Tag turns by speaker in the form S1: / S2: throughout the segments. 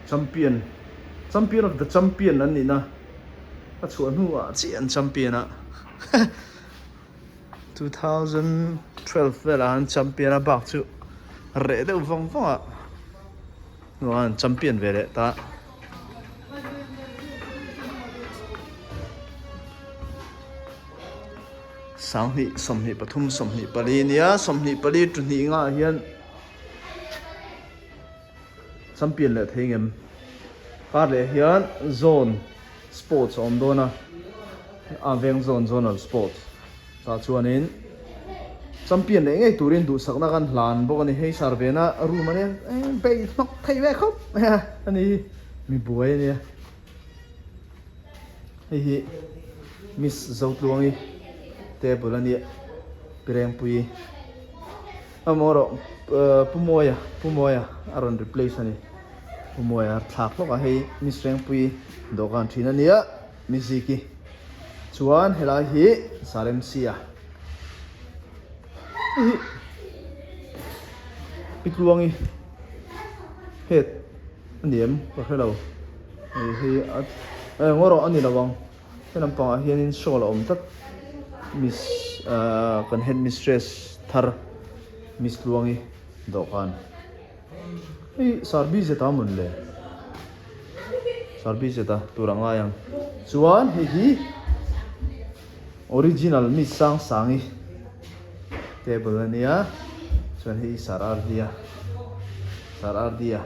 S1: champion of the champion an ni na a chuan hu a chian champion a 2012 vela an champion a bak chu re deuh vong vong a nuan champion ve le ta sang ni som ni pathum som ni pali nia som ni pali tu ni nga hian champion le thengem kar le hian zone sports om dona aveng zonal sports ta chuanin champion le ngai turin du sakna kan hlan bok ani hei sarvena room ani be nok thei ve khop ani mi buai ni hi miss zotluangi table ani pireng pui amoro pumoya aron replace ani pumoya thak lok a hei miss reng pui dokan thina nia miziki chuan helai hi sarem sia pikluangi het aniem ka hello hi ngoro ani lawang henam pa hianin show la om tak miss kan head mistress thar miss luangi dokan hi service ta mun le service ta turanga yang chuan hi original miss sangi table ania chuan hi sarar dia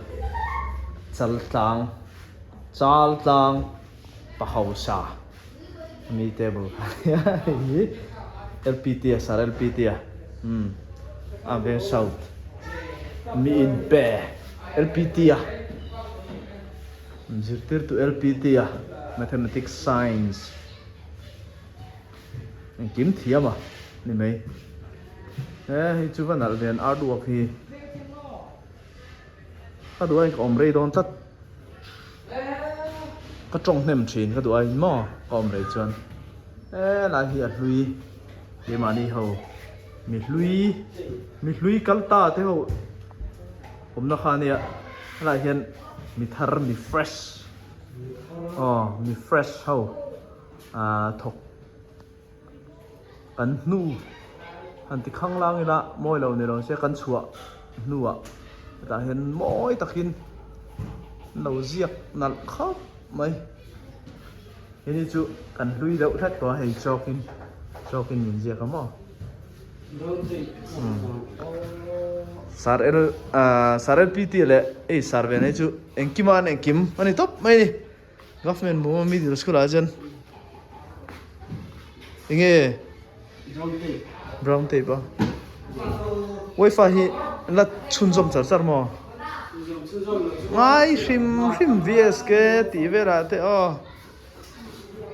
S1: chal tlang pahausa mi table hi LPT sar LPT ave south mi in be LPT zirtir to LPT mathematics science kim thiama ni mai hi chuvan alven artwork hi kaduai omrei don tat ka trong nem thin kaduai mo omrei chuan la hi a hlui ke mani ho mi hlui kalta te ho omna khania la hian mi thar mi fresh mi fresh ho thok kan nu han ti khang lang ila moi lo ni lo se kan chua nuwa ta hian moi takin lo ziak nal khop mai ini chu kan hlui deuh that to hei chokin min ziak mo sar LPT le sar ve nei chu engkiman engkim ani top mai ni government mo mi dir school ajan inge brown tape wifi hi la chunjom char mo ai hrim vs ke ti vera te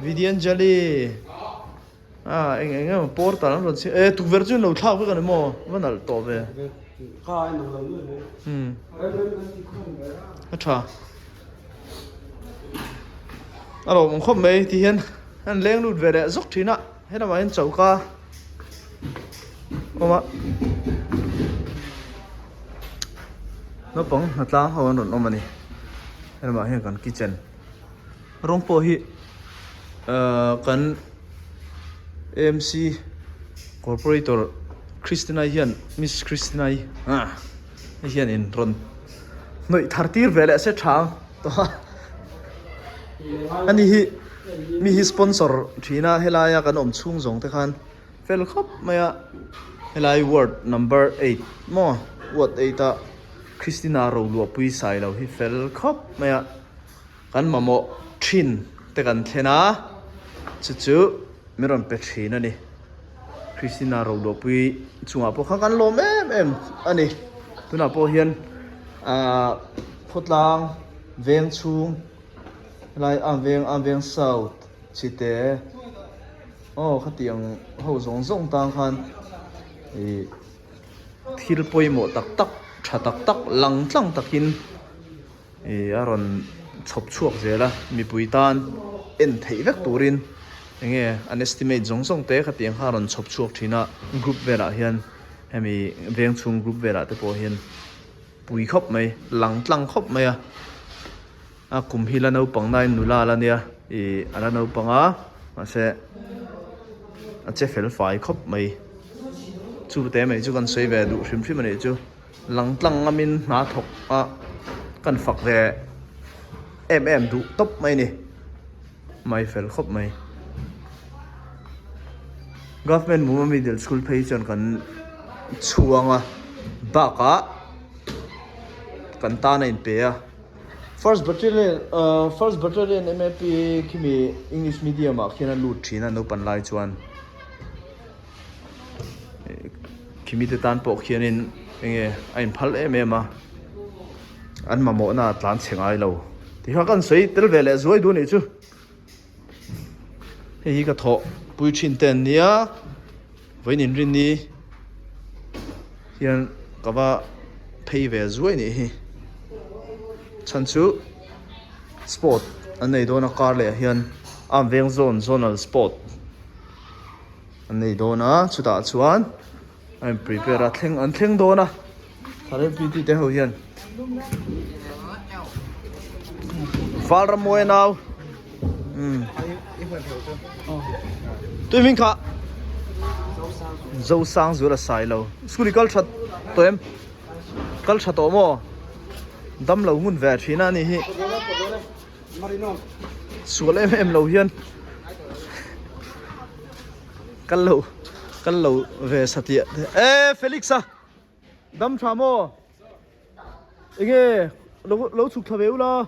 S1: vidian jali eng portal an ron si tu version lo thau ka ni mo vanal to ve
S2: ka no lo
S1: acha alo mong khom mai ti hian an leng lut ve re zok thina hena ma hin chauka oma no pong na tla ho an ron omani hena ma hian kan kitchen rong po hi kan AMC corporator Christina hian Miss Christina hian in ron noi thartir vele se thang to ani hi mi hi sponsor thina helaya kan om chung jong te khan fel khop maya helai word number 8 mo word 8 a Christina ro lu pui sai lo hi fel khop maya kan mamo thin te kan thena chu meron pe thin ani Christina ro lu pui chunga po khan kan lo em ani tuna po hian photlang veng chung lai ang veng south chite khatiang ho zong tang khan thil poimo tak tha tak lang tlang takin aron chhop chuak zela mi puitan en thei vek turin enge an estimate zong te khatiang haron chhop chuak thina group vera hian hemi veng chung group vera te po hian pui khop mai lang tlang khop mai a kum hi la no pang nai nu la la nia I ala no panga ma se a che fel fai khop mai chu te mai chu kan sei ve du hrim hrim ani chu lang tlang amin na thok a kan fak ve em du top mai ni mai fel khop mai government mu middle school phei chon kan chuanga baka kan ta na in pe a first battalion MAP kimi English medium a khian lut thina no pan lai chuan kimi te tan po khian in enge ain phal em a an ma mo na tlan chengai lo ti ha kan sei tel vele zuai du ni chu hi ka tho pui thin ten nia voinin rin ni hian kawa phei ve zuai ni hi chan chu sport an nei dona kar le hian am veng zonal sport an nei dona chuta chuan I'm prepare a thleng dona thare pt te ho hian falram moi now tôi mình khá dâu sang rồi là sai lâu school kal chat to em kal chat to mo dam lâu ngun về thì na ni hi school em lâu hiền kal lâu về sát tiệt ê Felix à dam cha mo ige lâu chụp thà béo la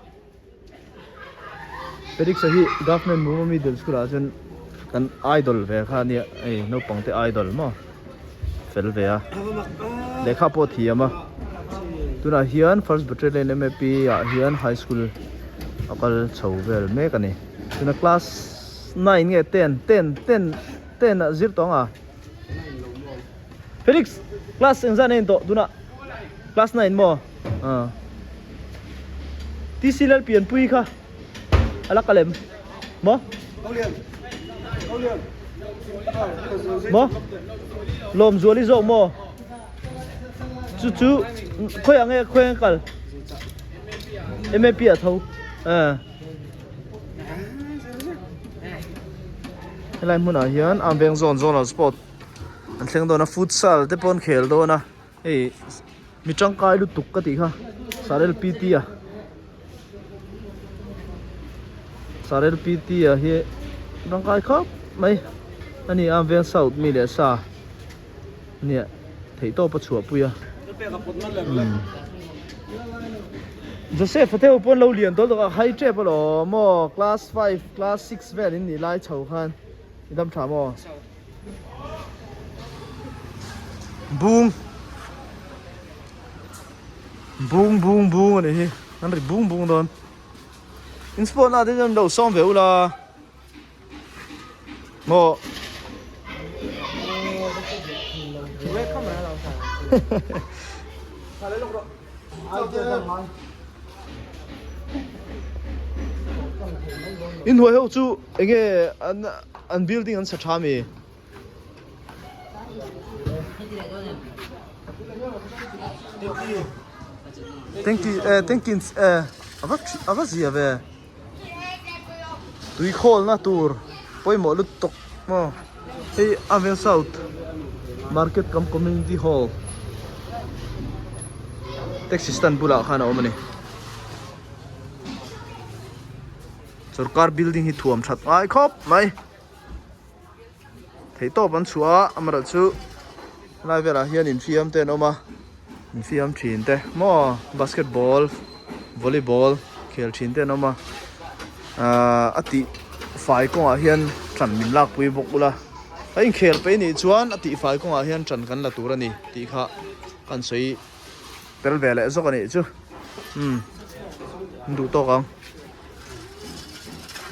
S1: Felix hi government mu middle school a chen kan idol ve kha ni ei no pangte idol mo fel ve a lekha po thi ama tuna hian first battalion MAP a hian high school akal chho vel me ka ni tuna class 9 nge 10 a zir tong a Felix class exam nen to tuna class 9 mo ti silal pian pui kha ala kalem mo mo lom zuali zo mo chu khoi ange khoi kal MAP a tho helai mun a hian am veng zonal sport an thleng dona futsal te pon khel dona ei mi tangkai lu tuk ka ti kha sarel PT a sarel PT a hi tangkai khop mai ani am veng south mi le sa nia thei to pa chua puya Joseph Fateo pon lo lian to ka high trap lo mo class 5 class 6 vel in ni lai chho khan idam tha mo boom ani hi an ri boom don in sport na de jam lo som ve ula mo in hoi ho chu enge an building an sathami thank you avak zia ve tui khol na tur poimo lut tok mo hey aven south market kam community hall taxi stand bula khana omani sarkar building hi thuam that ai khop mai thei to ban chua amara chu lai vera hian in fiam te noma in fiam thin te mo basketball volleyball khel thin te noma ati fai ko a hian tran min lak pui bok ula ai khel pe ni chuan ati fai ko a hian tran kan la tur ani ti kha kan sei tel vele zo kan ni chu du to kang